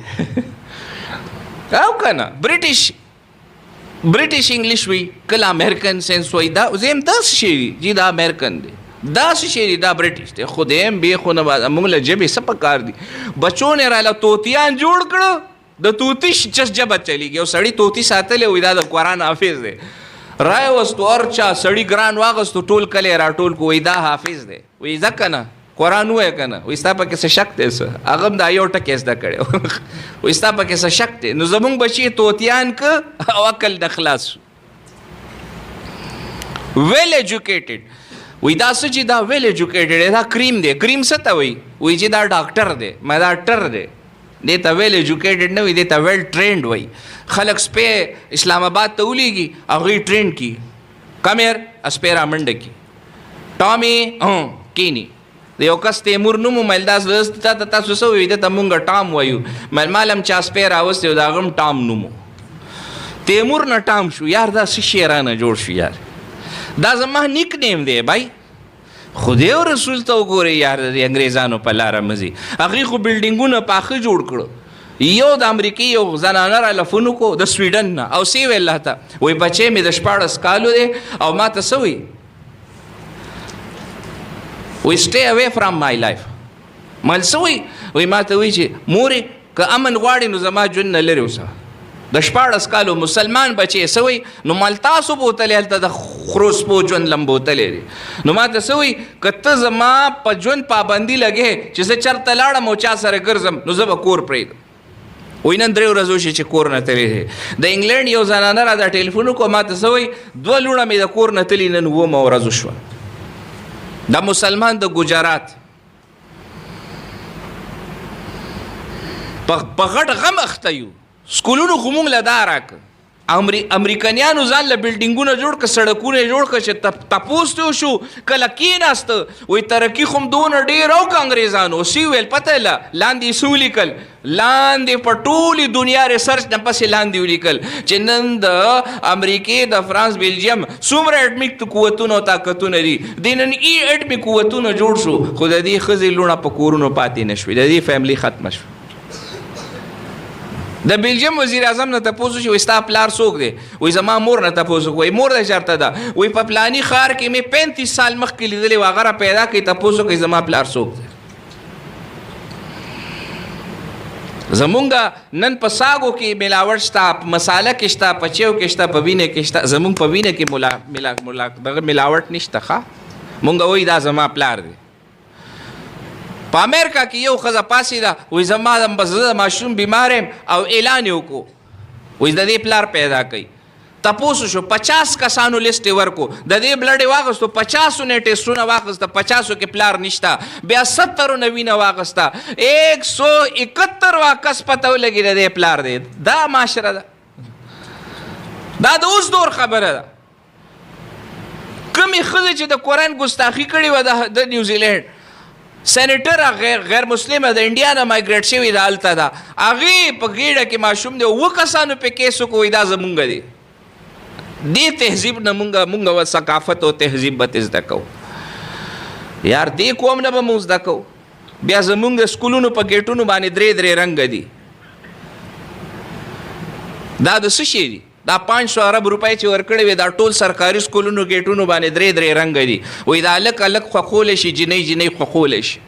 او که نه. برټش انګلیش وي، کله امریکن سینس وایي. دا زه یم داسې شی وي چې دا امریکن دی، داسې شی دی دا برټش دی. خو دیم بې خو نه موږ له ژبې څه پکار دي؟ بچو نه راله طوطیان جوړ کړه، د طوطي چس ژبه چلیږي. یو سړي طوطي ساتلی وایي دا د قرآن حافظ دی. راوستو هر چا سړي ګران واغستو ټول کلی راټول کو، وایي دا حافظ دی. وایي ځکه نه قرآن ووایه که نه. وایي ستا پکې څه شک دی؟ څه هغه هم دا یو ټکی زده کړی. وایي ستا پکې څه شک دی؟ نو زمونږ بچي طوطیان که او عقل نه خلاص شو. ویل ایجوکیټډ وایي دا څه چې دا ویل ایجوکیټډ دی دا کریم دی. کریم څه ته وایي؟ وایي چې دا ډاکټر دی، ما دا ټر دی. دې ته ویل ایجوکیټډ نه وایي، دې ته ویل ټرینډ وایي. خلک سپی اسلام آباد ته ولیږي هغوی ټرینډ کي. کمیر سپی را منډه کي، ټامي کینی. د یو کس تیمور نوم ومایل دا ته تاسو څه وایي؟ ده ته مونږ ټام وایو. مال هم چا سپی راوستی و د هغه هم ټام نوم و. تیمور نه ټام شو. یار دا څه شعرانه جوړ شو یار. دا زما نیک نیم دی بای. خدای او رسول ته وګورئ یار د انګریزانو په لاره مځي. هغې خو بلډینګونه پاخه جوړ کړو. یو د امریکې یو زنانه را لفون وکړو د سویډن نه او سی ویل الله ته وایي بچی مې د 14 کالو دی او ما ته څه وایي وایي stay away from my life. ما څه وایي وایي ما ته وایي چې مورې که امن غواړې نو زما ژوند نه لرې اوسه. د 14 کالو مسلمان بچی څه وایي نو مال تاسو بوتلې هلته د خروسپو ژوند لم بوتلې دي. نو ما ته څه وایي که ته زما په ژوند پابندي لګې چې زه چېرته لاړم او چا سره ګرځم نو زه به کور پرېږدم. وایي نن 3 ورځو شي چې کور نه تللی دی. د انګلینډ یو زنانه را دا ټلیفون وکړو ما ته څه وایي 2 لوڼه مې د کور نه تلي نن 9 ورځو شوه. دا مسلمان د ګجرات په غټ غم اخته یو. سکولونو خو مونږ له دا راکړه. امریکایانو ځان له بلډینګونه جوړ کړه سړکونه یې جوړ کړه چې تپوس ته وشو کله کېناسته وایي ترقي خو هم دونه ډېر او که انګریزانو سی ویل پته له لاندې یې څه ولیکل لاندې په ټولې دنیا ریسرچ نه پسې لاندې ولیکل چې نن د امریکې د فرانس بلجیم څومره اټمیک قوتونه او طاقتونه دي د نن اټمیک قوتونه جوړ شو خو د دې ښځې لوڼه په کورونو پاتې نه شوې د دې فیملي ختمه شوه. د بلجیم وزیر اعظم نه تپوس وشي وایي ستا پلار څوک دی وایي زما مور نه تپوس وکړو وایي مور دی چېرته ده وایي په پلاني ښار کې مې 35 سال مخکې لیدلی و هغه را پیدا کړي تپوس وکړئ زما پلار څوک دی. زمونږ نن په ساګو کې ملاوټ شته په مساله کې شته په چیو کې شته په وینې کې شته زمونږ په وینې کې دغه ملاوټ نشته ښه مونږ وایي دا زما پلار دی. په امریکا کې یو ښځه پاسېده وایي زما د ماشوم بیمار یم او اعلان یې وکړو وایي د دې پلار پیدا کوي. تپوس شو 50 کسانو لیست یې ورکو د دې بلډ یې واخیستو 50 نه ټیسټونه واخیسته 50 کې پلار نشته بیا 70 نه وینه واخیسته 171 کس پته ولګي د دې پلار دی. دا معاشره ده دا د اوس دور خبره ده. کومې ښځې چې د قرآن ګستاخي کړې وه د نیوزیلینډ سینیټر غیر مسلمه د انډیا نه مایګریټ شوې ده هلته ده هغې په ګېډه کې ماشوم دی 9 کسانو پې کیس وکړو دا زمونږ دی. دې تهذیب نه مونږ ثقافت او تهذیب به زده کوو یار دې قوم نه به مونږ زده کوو. بیا زمونږ د سکولونو په ګیټونو باندې 3 رنګه دي. دا د څه شی دي دا 500 ارب روپۍ چې ورکړې وي دا ټول سرکاري سکولونو ګیټونو باندې 3 رنګه دي. وایي دا هلک خوښولی شي جنۍ خوښولی شي.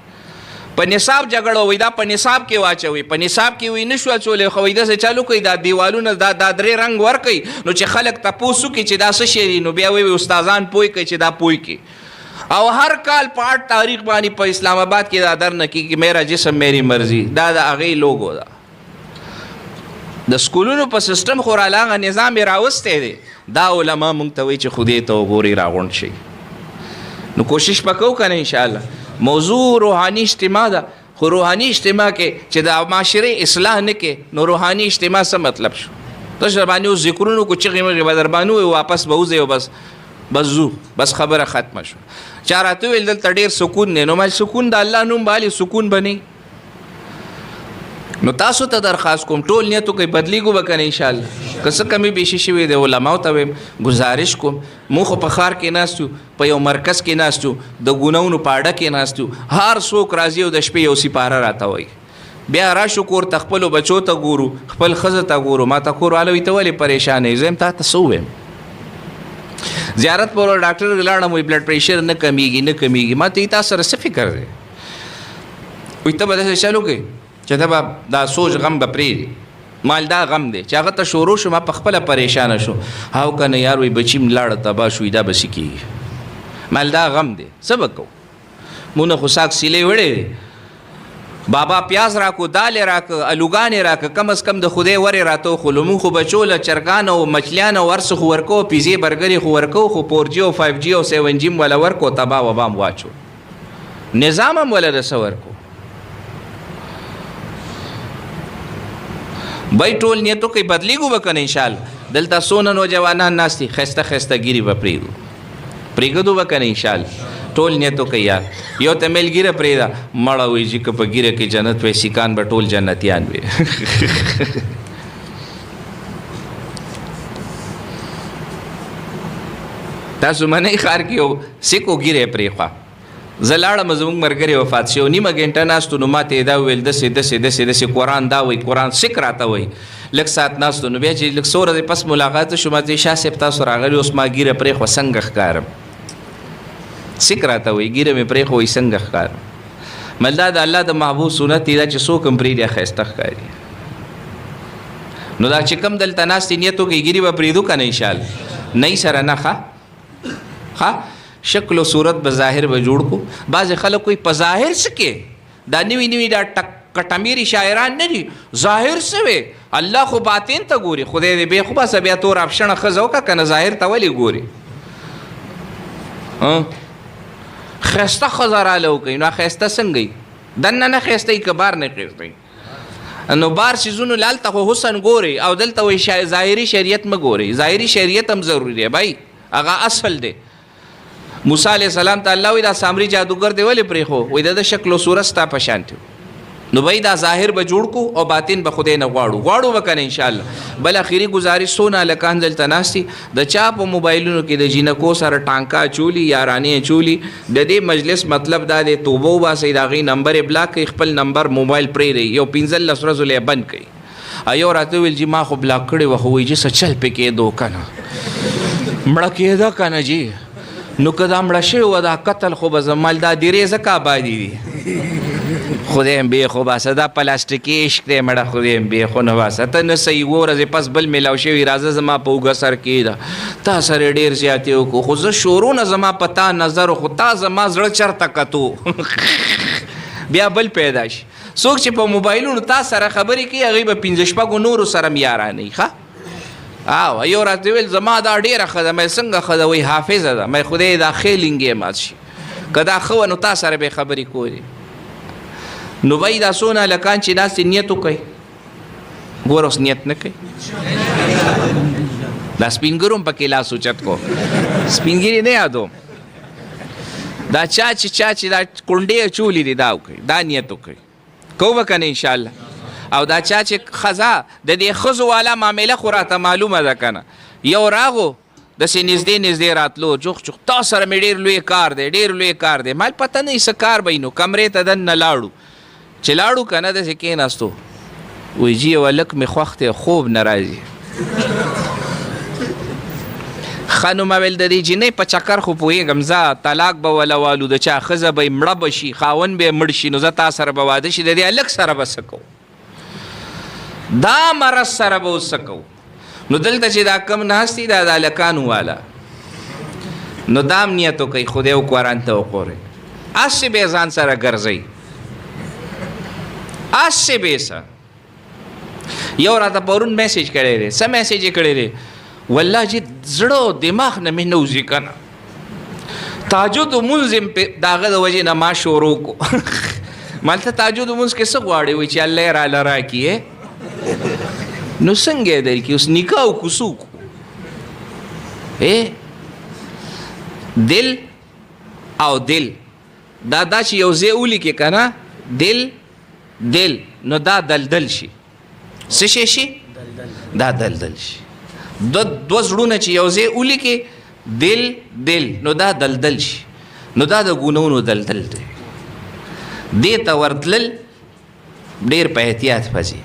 په نصاب جګړه وایي دا په نصاب کې واچوي په نصاب کې وایي نه شو اچولی خو وایي داسې چالو کوي دا دیوالونه دا 3 رنګ ورکوي نو چې خلک تپوس وکړي چې دا څه شی دي نو بیا وایي استادان پوه کوي چې دا پوه کړي. او هر کال په 8 تاریخ باندې په اسلام آباد کې دا درنه کېږي میرا جسم میری مرضی دا د هغې لوګو ده. د سکولونو په سیسټم خو رالاغه نظام یې راوستی دی. دا علما مونږ ته وایي چې خدای ته وګورئ راغونډ شئ. نو کوشش به کوو که نه انشاءالله. موضوع روحاني اجتماع ده خو روحاني اجتماع کې چې د معاشرې اصلاح نه کې نو روحاني اجتماع څه مطلب شو. تاسو در باندې اوس ذکرونو کو چغې مغې به در باندې ووایي واپس به وځئ او بس ځو بس خبره ختمه شو. چا راته وویل دلته ډېر سکون دی نو ما سکون د الله نوم بالي سکون به نه نو تاسو ته درخواست کوم ټول نیتو کوي بدلیږو به که نه انشاءالله که څه کمی بیشي شوي دی علماو ته ویم ګزارش کوم مونږ خو په ښار کې ناست یو په یو مرکز کې ناست یو د ګونهونو په اډه کې ناست یو هر څوک راځي او د شپې یو سپاره راته وایي بیا راشو کور ته خپلو بچو ته ګورو خپل ښځه ته ګورو ما ته کور والا وي ته ولې پریشان یې زه یم تا ته څه ووایم زیارت پر ډاکټر لاړم وایي بلډ پریشر نه کمیږي ما ته تا سره څه فکر دی وایي ته به داسې چل وکړې چې ته به دا سوچ غم به پرېږدي مال دا غم دی چې هغه ته شروع شو ما په خپله پریشانه شو هاو که نه یار وایي بچي م لاړه تباه شوي دا به څه کېږي مال دا غم دی څه به کوو مونږ نه خو ساک سیلې وړی دی بابا پیاز راکو دالې راکه الوګانې راکه کم از کم د خدای ورې راته وخولو مونږ خو بچو له چرګان او مچلیان او هر څه خو ورکو پیزې برګرې خو ورکو خو 4G او 5G او 7G م وله ورکو تباه وبا م واچو نظام هم وله د څه ورکو بای ټول نیتو کوي بدلیږو به که نه انشاءالله دلته څونه نوجوانان ناست دي ښایسته ښایسته ګیرې به پرېږدو به که نه انشاءالله ټول نیتو کوي یار یو ته میل ګیره پرېږده مړه وایي چې که په ګیره کې جنت وی سیکان به ټول جنتیان وي تاسو منی ښار کې یو سکو ګیرې پرېښوه. زه لاړم زموږ ملګري وفات شي او نیمه ګنټه ناستو نو ما ته یې دا وویل داسې قرآن دا وایي قرآن سک راته وایي. لږ ساعت ناستو نو بیا چې لږ څو ورځې پس ملاقات شو ما ته شاه صاحب تاسو راغلي اوس ما ګیره پرېښوه څنګه ښکارم؟ سک راته وایي ګیره مې پرېښوه وایي څنګه ښکارم؟ مل دا د الله د محبوب سنت دی دا چې څوک هم پرېږدي ښایسته ښکاري. نو دا چې کوم دلته ناست دي نیت وکړي ګیرې به پرېږدو که نه انشاءالله نه سره نه ښه شکل و صورت به ظاهر به جوړ کو. بعضې خلک کوئی په ظاهر څه کې دا نوي دا کټمیري شاعران نه دي ظاهر څه وی الله خو باطن ته ګوري. خدای دې بې خو بسه بیا تور افشنه ښځه وکړه که نه ظاهر ته ولې ګوري؟ ښایسته ښځه راله وکړئ نو ښایسته څنګه وي؟ دننه نه ښایسته وي که بار نه ښایسته وي؟ نو بار سیزونو لالته خو حسن ګوري او دلته وایي ظاهري شریعت مه ګورئ. ظاهري شریعت هم ضروري دی بھائی هغه اصل دی. موسی علیہ السلام ته الله وایي دا سامري جادوګر دی ولې پرېښو؟ وایي د شکل و صورت ستا په شان دی. نو بھائی دا ظاهر به جوړ کو او باطن به خدای نه غواړو به که نه انشاءالله. بل اخري گزارش څونه هلکان دلته ناست دي د چا په موبایلونو کې د جینکو سره ټانکه اچولي یارانې اچولي. د دې مجلس مطلب دا دی توبه وباسئ د هغې نمبر یې بلاک کړئ خپل نمبر موبایل پرېږدئ یو 15 ورځو له یې بند کړئ. یو راته وویل جي ما خو بلاک کړې وه خو وایي جي څه چل پې کېدو که نه مړه کېده که نه جي نو که دا مړه شوې وه دا قتل خو به زمال دا دیرې ځکه آبادي دي. خدای هم بې خو باسه دا پلاستیکي عشق دی مړه خدای هم بې خو نه باسه ته نه صحیح 2 ورځې پس بل میلاو شوي راځه زما په اوږه سر کېده تا سره ډېر زیاتې وکړو خو زه شورونه زما په تا نظر خو تا زما زړه چرته کتو بیا بل پیدا شي. څوک چې په موبایلونو تا سره خبرې کوي هغوی به 15 نورو سره هم یارانوي. ښه یو راته ویل زما دا ډېره ښه ده مې څنګه ښه ده وایي حافظه ده مې خدای دا ښې لینګې مات شي که دا ښه وه نو تا سره به یې خبرې کولې. نو وایي دا څونه هلکان چې داسې نیت وکوئ ګوره اوس نیت نه کوي. دا سپینګرو هم پکې لاس اوچت کو سپینګري نه یادوم دا چا چې دا کونډې اچولي دي دا وکوئ دا نیت وکوئ کوو به که نه انشاءالله. او دا چا چې ښځه د دې ښځو والا معامله خو راته معلومه ده که نه یو راغو داسې نږدې راتلو چوخ تا سره مې ډېر لوی کار دی مال پته نه څه کار به نو کمرې ته دننه لاړو چې لاړو که نه داسې کېناستو وایي جي یو هلک مې خوښ دی خوب نه راځي. ښه نو ما ویل د دې جینۍ په چکر خو پوهېږم زه طلاق به وله والو د چا ښځه به یې مړه به شي خاوند به یې مړ شي نو زه تا سره به واده شي د دې هلک سره به څه کوو دا مرض سره به اوس څه کوو. نو دلته چې دا کم ناست دي دا د هلکانو والا نو دا هم نیت وکئ خدای و قرآن ته وګورئ هسې به یې ځان سره ګرځئ هسې به یې څه. یو راته پرون میسیج کړی دی څه میسیج یې کړی دی والله چې زړه او دماغ نه مې نه وځي که نه تهجد لمونځ یې د هغه د وجې نه ما شروع کو مالته تهجد لمونځ کې څه غواړې وایي چې الله یې راله راکړي نو څنګه یې درکړي اوس نکاح وکړو څه وکړو دل او دل دا چې یو ځای ولیکې که نه دل نو دا دلدل شي څه شی شي دا دلدل شي دو زړونه چې یو ځای ولیکې دل نو دا دلدل شي نو دا د ګناهونو دلدل دی. دې ته ورتلل ډېر په احتیاط پځي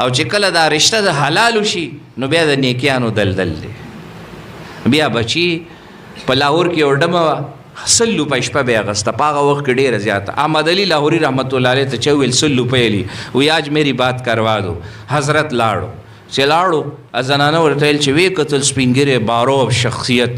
او چې کله دا رشته د حلالو شي نو بیا د نیکیانو دلدل دی. بیا بچي په لاهور کې یو ډمه وه 100 روپۍ شپه به یې اخسته په هغه وخت کې ډېره زیاته. احمد علي لاهوري رحمت الله علیه ته چې وویل 100 روپۍ لی وی آج میری بات کروا دو. حضرت لاړو چې لاړو زنانه ورته ویل چې وی کتل سپینګیرې بارو شخصیت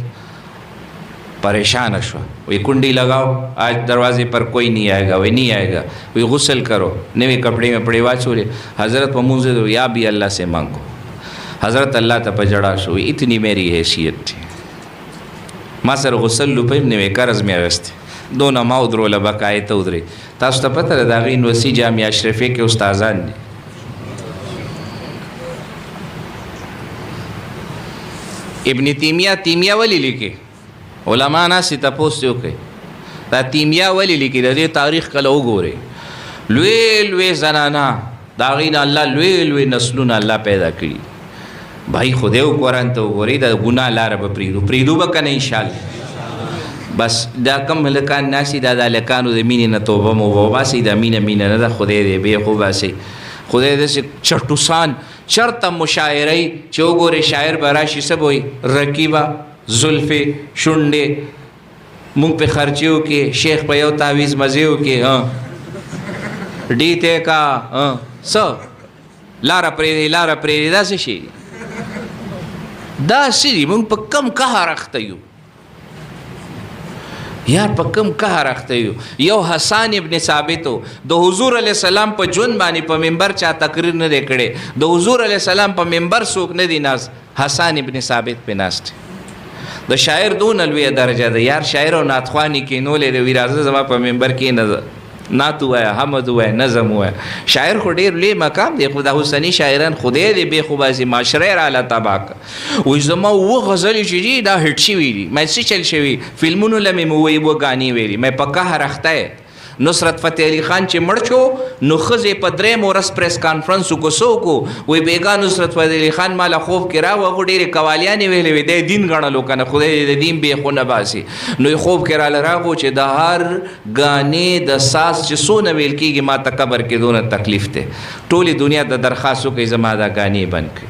پریشان شو وی کنڈی لگاؤ آج دروازے پر کوئی نہیں آئے گا وی نہیں آئے گا وی غسل کرو نوے کپڑے میں پڑے واچولے حضرت په منځ دو یا بھی اللہ سے مانگو. حضرت الله ته په جړا شو اتنی میری حیثیت تھی ما سره غسل روپۍ نوې قرض مې اخیستی دونه ما ودروله بقایې ته ودرې. تاسو ته پته ده د هغې یونیورسټي جامعه اشرفیه کې استادان دي ابن تیمیه ولې لیکي علما ناسې تپوس یې وکړئ دا تیمیه ولې لیکي د دې تاریخ کله وګورئ لوی زنانه د هغې نه الله لوی نسلونه الله پیدا کړي भाई خدای قرآن ته وګورئ د ګناه لاره به پرېږدو به که نه انشاءالله. بس دا کم هلکان ناسي دا د هلکانو د مینې نه توبه موبه وباسئ. دا مینه نه ده، خدای دی بې وباسئ. خدای داسې چټوسان چرته مشاعرهی چې وګورې شاعر به راشي څه به وایي رقیبه زلفې شونډې مونږ پې خرچې وکړې شیخ په یو تعویز مزې وکړې ډیته کا څه لاره پرېږدي دا څه شي دا څه دي. مونږ په کم قهر اخته یو یار، په کم قهر اخته یو. یو حسان ابن ثابتو د حضور علیه السلام په ژوند باندې په منبر چا تقریر نه دی کړی. د حضور علیه السلام په منبر څوک نه دی ناست، حسان ابن ثابت پې ناست. د شاعر دونه لویه درجه ده یار. شاعر او نعتخواني کینولې د وي راځه زما په منبر کې نه نعت ووایه حمد ووایه نظم ووایه. شاعر خو ډېر لوی مقام دی، خو دا اوسني شاعران خدای دې بې خوباسي معاشره یې راله تباه کړه. وایي زما اووه غزلې چې دي دا هټ شوي دي. مې څه چل شوي فلمونو له مې ووایي اووه ګانې ویلي. مې په قهر اخته نصرت فتح علي خان چې مړ شو نو ښځې په درېیم ورځ پریس کانفرنس وکړو څه وکړو وایي بېګا نصرت فتح علي خان ما له خوب کې راوه هغو ډېرې قوالیانې ویلې وې دی دین ګڼلو که نه خدای دې د دین بې خو نه باسي. نو یې خوب کې راله راغو چې د هر ګانې د ساز چې څونه ویل کېږي ما ته قبر کې دونه تکلیف دی. ټولې دنیا ته درخواست وکړئ زما دا ګانې بند کړي.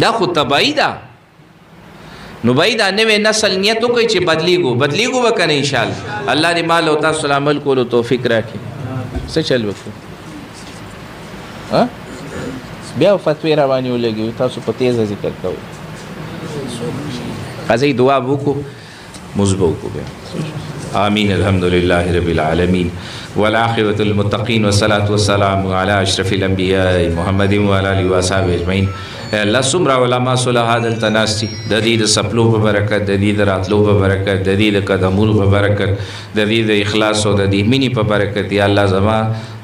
دا خو تباهي ده. نو بھائی دا نوے نسل نیت وکړي چې بدلیږو به که نه انشاءالله. الله دې مال او تاسو سره عمل کولو توفیق راکړي. څه چل وکړو بیا فتوی روانې ولګوي تاسو په تیزه ذکر کوئ. راځئ دعا به وکړو مونځ به وکړو بیا. آمین. الحمدلله رب العالمین والعاقبة للمتقین والصلاة والسلام علی اشرف الانبیاء محمد وعلى آله وصحبه اجمعین. الله څومره علما صلحا دلته ناست دي د دې د څپلو په برکت، د دې د راتلو په برکت، د دې د قدمونو په برکت، د دې د اخلاص او د دې مینې په برکت. یا الله زما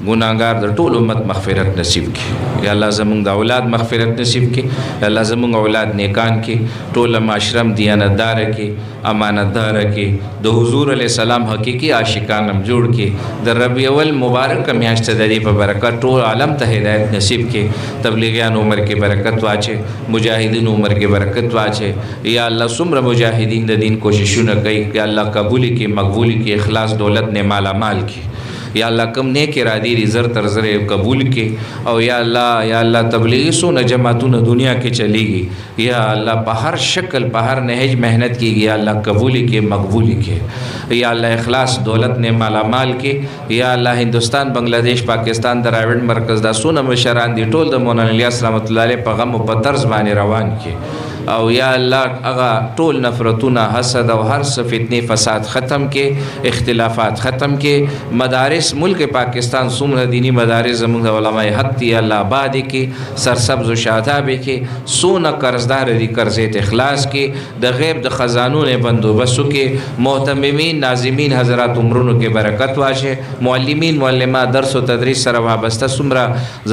ګناهګار د ټول امت مغفرت نصیب کړي. یا الله زمونږ د اولاد مغفرت نصیب کړي. یا الله زمونږ اولاد نیکان کړي، ټول معاشره دیانتداره کړي، امانتداره کړي، د حضور علیه السلام حقیقي عاشقان هم جوړ کړي. د ربیع اول مبارک میاشت د دې په برکت ټول عالم ته هدایت نصیب کړي. تبلیغیان عمر کې برکت واچي، مجاهدین عمر کې برکت واچي. یا الله څومره مجاهدین د دین کوششونه کوي یا الله قبول کړي، مقبول کړي، اخلاص دولت نه مالا مال کړي. یا الله کم نیک ارادې دي زر تر زر قبول کړي. او یا الله تبلیغي څونه جماعتونه دنیا کې چلیږي یا الله په هر شکل په هر نهج محنت کېږي یا الله قبول کړي مقبول کړي. یا الله اخلاص دولت نه مالا مال کړي. یا الله هندوستان بنگلاديش پاکستان دراوډ مرکز دا څونه مشران دي ټول د مولانا الیاس رحمت الله علیه په غم او په طرز باندې روان کړي. او یا الله هغه ټول نفرتونه حسد او هر څه فتنې فساد ختم کې، اختلافات ختم کې. مدارس ملک پاکستان څومره دینی مدارس زموږ د علماء حق دي الله آباد کې، سرسبز و شاداب کې. څونه قرضدار دي قرضې اخلاص کې، د غیب د خزانو نه بندوبست کې. محتممین ناظمین حضرات عمرونو کې برکت واشه. معلمین معلمات درس او تدریس سره وابسته څومره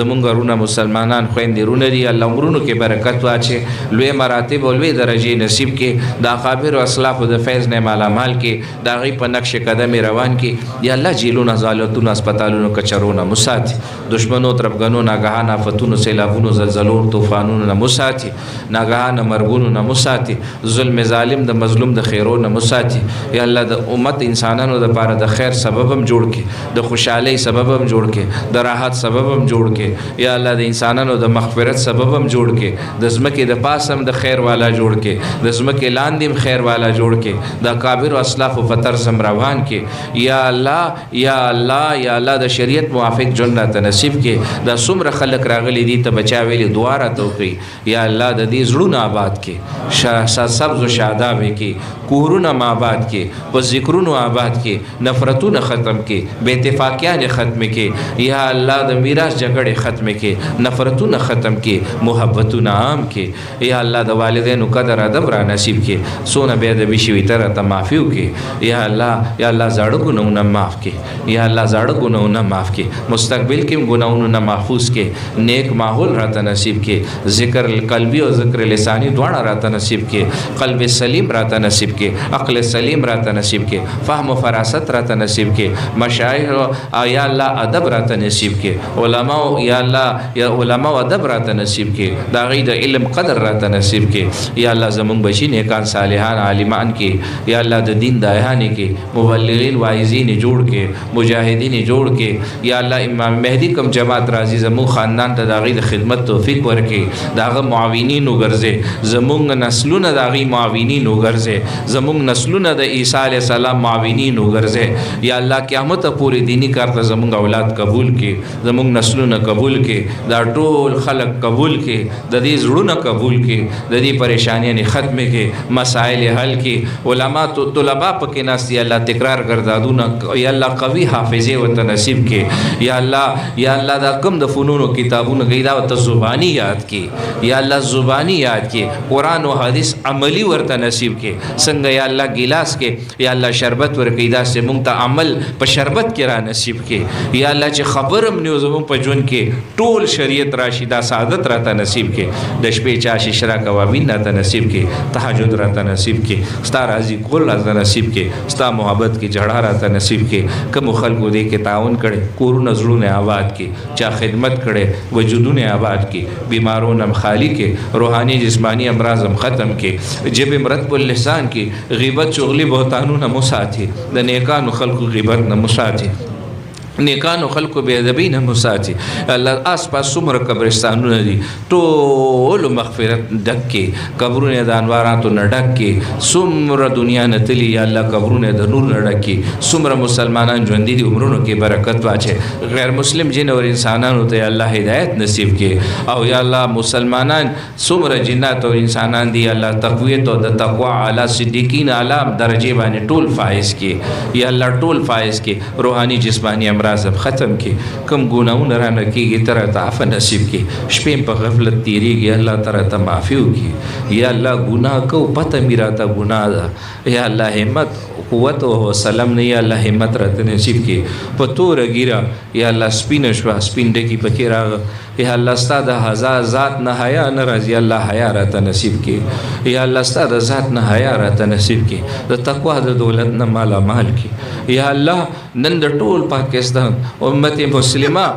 زموږ رونه مسلمانان خويندې رونه دي الله عمرونو کې برکت واچي. لوی مراتب او لوی درجه نصیب کې. د اکابر او اسلاف د فیض نه مالا مال کې، دا غي په نقش قدم روان کې. یا الله جیلونه زالتونه اسپیټالونو کچرونه مساتي، دشمنو ترپګنو ناګهان آفتونو سیلابونو زلزلو طوفانونو نه مساتي، ناګهان مرګونو نه مساتي، ظلم ظالم د مظلوم د خیرونو نه مساتي. یا الله د امت انسانانو د لپاره د خیر سبب هم جوړ کې، د خوشحالي سبب هم جوړ کې، د راحت سبب هم جوړ کې. یا الله د انسانانو د مغفرت سبب هم جوړ کې، د زمکه د پاسم د خیر والا جوړ کې، د زمکه لاندې خیر والا جوړ کې، د کابر او اسلاف او فتر سم روان کې. یا الله یا الله یا الله د شریعت موافق ژوند راته نصیب کې. دا څومره خلک راغلي دي ته بچا ویلي دعا راته وکړي. یا الله د دې زړونه آباد کې، سبز و شاداب کې، کورونه آباد کې، په ذکرونو آباد کې، نفرتونه ختم کې، بے اتفاقیان ختم کې. یا الله د میراث جګړې ختم کې، نفرتونه ختم کې، محبتونه عام کې. یا الله د والدینو قدر ادب را نصیب کې سونه بیا د بشوي تر ته معافي وکړي یا الله زاړه ګناونه معاف کړي یا الله زاړه ګناونه معاف کړي مستقبل کې ګناونه نه محفوظ کړي نیک ماحول راته نصیب کړي ذکر قلبي او ذکر لسانی دواړه راته نصیب کړي قلب سلیم راته نصیب کړي عقل سلیم راته نصیب کړي فهم و فراست راته نصیب کړي مشایخ یا الله ادب راته نصیب کړي علما یا الله یا علما ادب راته نصیب کړي دا غي د علم قدر راته نصیب کړي یا الله زمون بشي نیکان صالحان عالمان کې یا الله د دین دایانه کې مبلغین واعظین جوړ کې مجاهدین جوړ کې یا الله امام مهدی کم جماعت راضي زمون خاندان ته د غي د خدمت توفیق ورکړي داغه معاونین وګرځي زمون نسلونه د غي معاونین وګرځي زمون نسلونه د عیسی علی السلام معاونین وګرځي یا الله قیامت پورې دینی کار ته زمون اولاد قبول کې زمون نسلونه قبول کې دا ټول خلق قبول کې د دې زړونه قبول کې د دې پریشانیاں ختم کې مسائل حل کې علما طلبا پکې ناس یا الله تکرار ګرځادونه یا الله قوي حافظه وت نصیب کې یا الله دا کم د فنونو کتابونو غیدا وت زبانی یاد کې یا الله زبانی یاد کې قران او حدیث عملی ورته نصیب کې څنګه یا الله ګلاس کې یا الله شربت ورکیدا سه مونږ ته عمل په شربت کې را نصیب کې یا الله چې خبرم نیو زمون په جون کې ټول شریعت راشده سعادت راته نصیب کې د شپې چا ششرا کوابین راته نصیب کې تهجد راته نصیب کې ستا راضي کول راته نصیب کې ستا محبت کې جړه راته نصیب کې کوم خلکو دې کې تعاون کړي کورونه زړونه آباد کې چا خدمت کړي وجودونه آباد کې بیمارون هم خالی کې روحاني جسمانی امراض هم ختم کې جب مرت په لسان کې غیبت چغلی بهتانونه مساتی د نیکانو خلکو غیبت نه مساتی نیکانو خلکو بے ادبی نه مساتی الله آس پاس څومره قبرستانونه دي ټول مغفرت ډک کې قبرونه د انواراتو نه ډک کې څومره دنیا نه تلی یا الله قبرونه د نور نه ډک کې څومره مسلمانان ژوند دي عمرونو کې برکت واچي غیر مسلم جن او انسانانو ته الله هدایت نصیب کې او یا الله مسلمانان څومره جنات او انسانان دي الله تقویت او د تقوا اعلی صدیقین اعلی درجه باندې ټول فائز کې یا الله ټول فائز کې روحاني جسمانی امراض ختم کی کم گناہوں رانه کیږي تر ته عفو نصیب کی شپې په غفلت تیریږي الله تعالی ته معافي وکي یا الله ګناه کو پته میرا ته ګناه ده یا الله همت قوت او سلام نه یا الله همت راته نصیب کی په تور ګیرا یا الله سپین شوا سپین ډکی پکې راغ یا الله ستاد هزار ذات نه حیا نه راځي الله حیا راته نصیب کی یا الله ستاد ذات نه حیا راته نصیب کی د تقوا د دولت نه مالا مال کی یا الله نن د ټول پاکستان امت مسلمه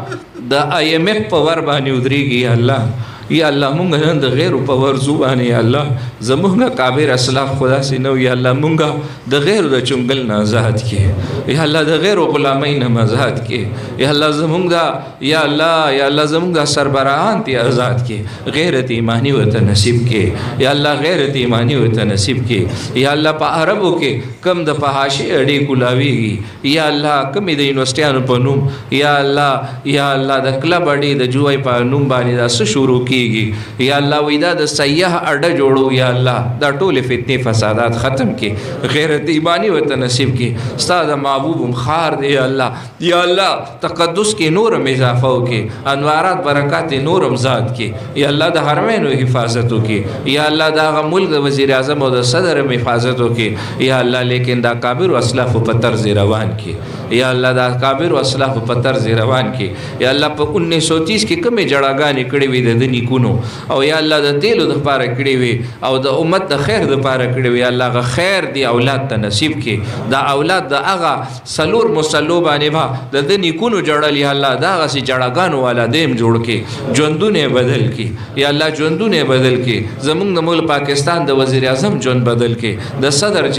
د IMF په ور باندې ودرېږي الله یا الله مونږ نن د غیر په ور زبانه یا الله زمونږه کابر اسلاف خدا سي نو یا الله مونږه د غیر د چنګل نه آزاد کې یا الله د غیر غلامۍ نه آزاد کې یا الله زمونږه یا الله زمونږه سربراهان ته آزاد کې غیرت ایمانی وته نصیب کې یا الله غیرت ایمانی وته نصیب کې یا الله په عربو کې کم د فحاشي اړې کولاوي یا الله کم د یونیورسيټانو په نوم یا الله د کلب اړې د جوای په نوم باندې دا شروع کیږي یا الله وېدا د سیاح اډه جوړو یا الله دا ټول فتنې فسادات ختم کې غیرت ایمانی وته نصیب کې استاد محبوب خار دی یا الله تقدس کې نورم اضافه وکي انوارات برکات نورم زاد کې یا الله د حرمینو حفاظت وکي یا الله دا ملک د وزیر اعظم او د صدر حفاظت وکي یا الله لیکن دا کابر او اسلاف په طرز روان کې یا الله دا کابر او اسلاف په طرز روان کې یا الله په 1930 کې کومه جړاګانې کړې وې د نیکونو او یا الله د تیلو د پاره کړې وي او د امت د خیر د پاره کړې وي الله غ خیر دی اولاد ته نصیب کې دا اولاد د هغه سلور مسلو باندې با د نیکونو جوړل یا الله دا غسي جړاګانو والا دیم جوړ کې ژوندونه بدل کې یا الله ژوندونه بدل کې زمونږ د ملک پاکستان د وزیر اعظم ژوند بدل کې د صدر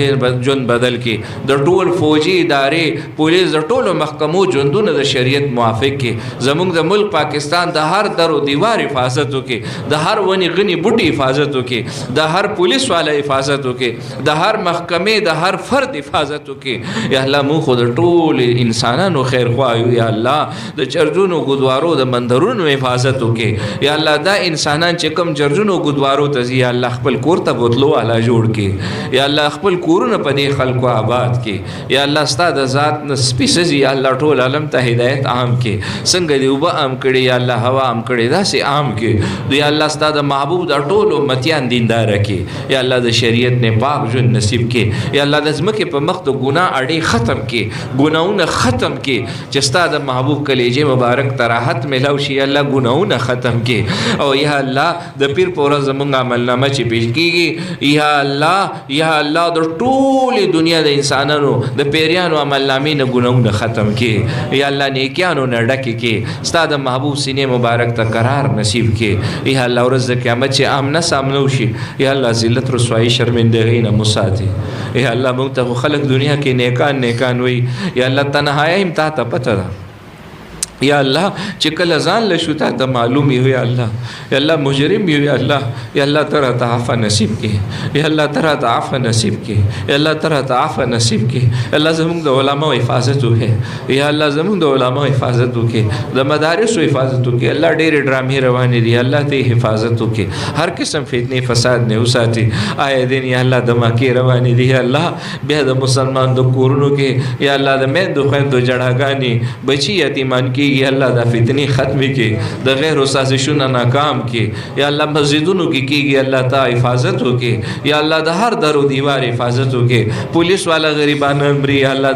ژوند بدل کې د ټول فوجي ادارې پولیس د ټولو محکمو ژوندونه د شریعت موافق کې زمونږ د ملک پاکستان د هر درو دیوار حفاظت وکي د هر ونی غنی بوټي حفاظت وکي د هر پولیس والا حفاظت وکي د هر محکمه د هر فرد حفاظت وکي یا الله مو خود ټول انسانانو خیر خوایو یا الله د چرجونو ګدوارو د مندرونو حفاظت وکي یا الله دا انسانان چې کوم چرجونو ګدوارو ته یا الله خپل کور ته بوتلو والا جوړ کې یا الله خپل کورونه په دې خلکو آباد کې یا الله ستاسو د ذات نسپیسي یا الله ټول عالم ته هدایت عام کې څنګه دی وب عام کړي یا الله هوا عام کړي دا سي عام کې یا الله ستا د محبوب د ټول امتیان دیندار کې یا الله د شریعت نه پاک ژوند نصیب کې یا الله د ځمکې په مخ د ګناه اړې ختم کې ګناهونه ختم کې چې ستا د محبوب کلیجه مبارک تراحت ملاو شي یا الله ګناهونه ختم کې او یا الله د پیر په ورځ زمونږ عملنامه چې پیش کېږي یا الله د ټولې دنیا د انسانانو د پیریانو عملنامې نه ګناهونه ختم کې یا الله نیکیانو نه ډکې کې ستا د محبوب سینې مبارک ته قرار نصیب کې یا الله ورځ د قیامت چې آمنه سامنه وشي یا الله ذلت رسوایي شرمندګۍ نه مو ساتي یا الله موږ ته خلک دنیا کې نیکان وي یا الله تنهایی هم تا ته پته ده یا الله چې کله ځان له شو ته معلوم وي یا الله یا الله مجرم وي یا الله یا الله ترا ته عفو نصیب کړي یا الله ترا ته عفو نصیب کړي یا الله ترا ته عفو نصیب کړي الله زموږ د علماء حفاظت وکړي یا الله زموږ د علماء حفاظت وکړي د مدارس حفاظت وکړي الله ډېر ډرامې روانې دي الله ته حفاظت وکړي هر قسم فتنه فساد نه وساتي آیا دین یا الله د مکه روانې دي یا الله بیا د مسلمان د کورونو کې یا الله د میندو خویندو جړاګانې بچي یتیمان کې یا الله د فتنې ختم کې د غیر سازشونو ناکام کې یا الله مسجدونو کې کېږي الله تا حفاظت وکړي یا الله د هر درو دیوار حفاظت وکړي پولیس والا غریبان امري یا الله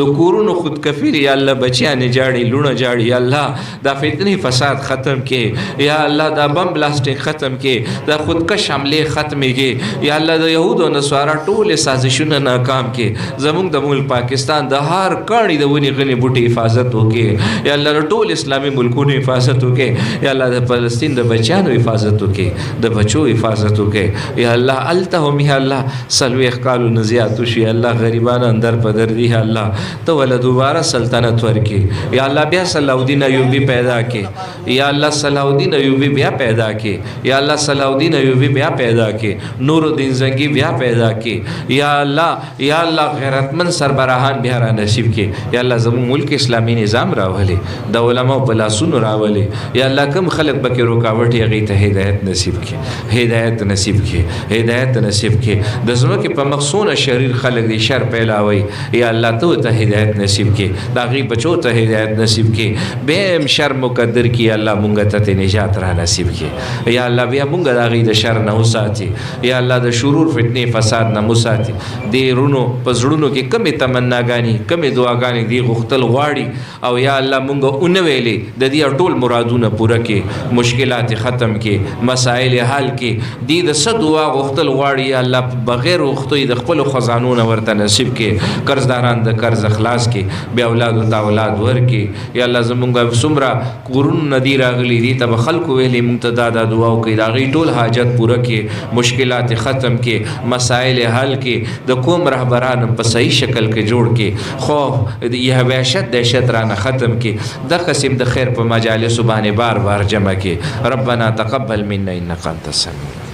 د کورونو خود کفیل یا الله بچیان جاړي لونه جاړي یا الله د فتنې فساد ختم کې یا الله د بم بلاسټینګ ختم کې د خودکش حمله ختم کې یا الله د يهودو نصارا ټول سازشونو ناکام کې زموږ د ملک پاکستان د هر کاڼي د ونی غني بوټي حفاظت وکړي یا الله ټول اسلامي ملکونو حفاظت وکړي یا الله د فلسطین د بچیانو حفاظت وکړي د بچو حفاظت وکړي یا الله التهم یا الله سلوي اخقالو نزيات شي الله غریبان اندر پدر دي یا الله ته ول دوباره سلطنت ورکړي یا الله بیا صلاح الدین ایوبی پیدا کړي یا الله صلاح الدین ایوبی بیا پیدا کړي یا الله صلاح الدین ایوبی بیا پیدا کړي نور الدین زنگی بیا پیدا کړي یا الله غیرتمن سربراهان بیا را نصیب کړي یا الله زموږ ملک اسلامي نظام راولي د علماء په لاسونو راولي یا الله کوم خلک بکې رکاوټ یې هغې ته هدایت نصیب کړي هدایت نصیب کړي د ځمکې په مخصونه شریر خلک دي شر پیلاوي یا الله ته هدایت نصیب کړي د هغې بچو ته هدایت نصیب کړي بیا هم شر مقدر کړي الله مونږ ته نجات را نصیب کړي یا الله بیا مونږ د هغې د شر نه وساتي یا الله د شرور فتنې فساد نه وساتي دې رونو په زړونو کې کمې تمناګانې کمې دعاګانې دي غوښتل غواړي او یا الله مونږ اونویلې د دې ټول مرادونه پوره کې مشکلات ختم کې مسائل حل کې دې د څه دعا غوښتل غواړي یا الله بغیر غوښتو د خپل خزانونو ورته نصیب کې قرضداران د قرض اخلاص کې بیا اولاد او اولاد ورکې یا الله زمونږ څومره کورونه ندي راغلي دي ته خلکو ویلې مونږ ته دا دعا وکړي د هغې ټول حاجت پوره کې مشکلات ختم کې مسائل حل کې د قوم رهبران په صحیح شکل کې جوړ کې خوف یا وحشت دهشت رانه ختم کې د قسم د خیر په مجالس باندې بار بار جمع کې ربنا تقبل منا انك انت السميع